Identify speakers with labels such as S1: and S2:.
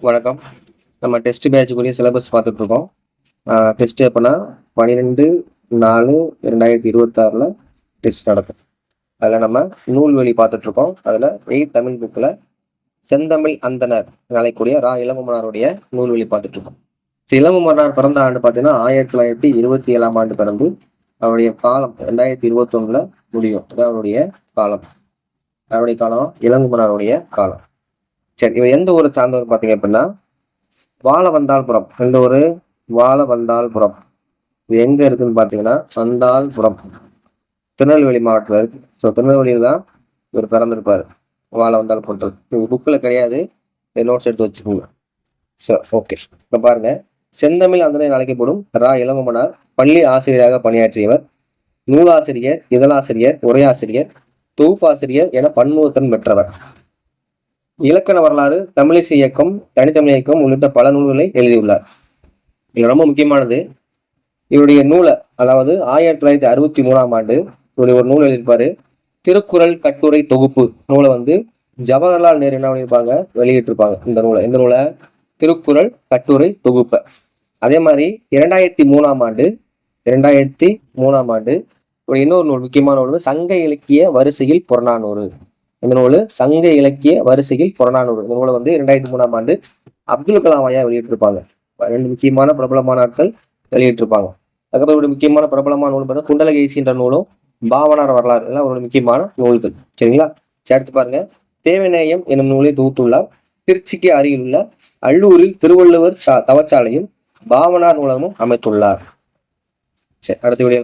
S1: வணக்கம். நம்ம test பேட்சுக்குரிய syllabus பார்த்துட்ருக்கோம். டெஸ்ட் எப்போனா 12/4/2026 டெஸ்ட் நடக்கும். அதில் நம்ம நூல்வழி பார்த்துட்ருக்கோம். அதில் 8th தமிழ் புக்கில் செந்தமிழ் அந்தனர் அழைக்கக்கூடிய இளங்குமரனாருடைய நூல்வழி பார்த்துட்ருக்கோம். இளங்குமரனார் பிறந்த ஆண்டு பார்த்தீங்கன்னா 1927 ஆண்டு பிறந்து அவருடைய காலம் 2021 முடியும். அதான் அவருடைய காலம். அவருடைய காலம் இளங்குமரனாருடைய காலம். சரி, இவர் எந்த ஊரை சார்ந்தவர் பார்த்தீங்க அப்படின்னா வாழவந்தாள்புரம். எந்த ஊர்? வாழவந்தாள்புரம். இது எங்க இருக்குன்னு பார்த்தீங்கன்னா வந்தாள்புரம், திருநெல்வேலி மாவட்டத்தில் இருக்கு. ஸோ திருநெல்வேலியில் தான் இவர் பிறந்திருப்பார். வாழவந்தாள்புரம் இது புக்கில் கிடையாது, நோட்ஸ் எடுத்து வச்சுக்கோங்க. ஸோ ஓகே, இப்போ பாருங்க. செந்தமிழ் அந்தனர் அழைக்கப்படும் இளங்குமரனார் பள்ளி ஆசிரியராக பணியாற்றியவர். நூலாசிரியர், இதழாசிரியர், உரையாசிரியர், தொகுப்பாசிரியர் என பன்முகத்திறன் பெற்றவர். இலக்கண வரலாறு, தமிழிசை இயக்கம், தனித்தமிழ் இயக்கம் உள்ளிட்ட பல நூல்களை எழுதியுள்ளார். இதுல ரொம்ப முக்கியமானது இவருடைய நூலை, அதாவது 1963 ஆண்டு இவருடைய ஒரு நூல் எழுதியிருப்பாரு. திருக்குறள் கட்டுரை தொகுப்பு நூலை ஜவஹர்லால் நேரு என்ன பண்ணியிருப்பாங்க, வெளியிட்டிருப்பாங்க. இந்த நூலை, எந்த நூலை? திருக்குறள் கட்டுரை தொகுப்பை. அதே மாதிரி 2003 ஆண்டு இன்னொரு நூல், முக்கியமான நூல், சங்க இலக்கிய வரிசையில் புறநானூறு. இந்த நூல் சங்க இலக்கிய வரிசையில் புறநானூறு. இந்த நூலை 2003 ஆண்டு அப்துல் கலாம் ஐயா வெளியிட்டிருப்பாங்க. 2 முக்கியமான பிரபலமான ஆட்கள் வெளியிட்டிருப்பாங்க. அதுக்கப்புறம் ஒரு முக்கியமான பிரபலமான நூல் பார்த்தா குண்டலகேசின்ற நூலும், பாவனார் வரலாறு, எல்லாம் ஒரு முக்கியமான நூல்கள். சரிங்களா? சேர்த்து பாருங்க. தேவநேயம் என்னும் நூலை தொகுத்துள்ளார். திருச்சிக்கு அருகில் உள்ள அள்ளூரில் திருவள்ளுவர் தவச்சாலையும் பாவனார் நூலகமும் அமைத்துள்ளார். சரி, அடுத்த வீடியோ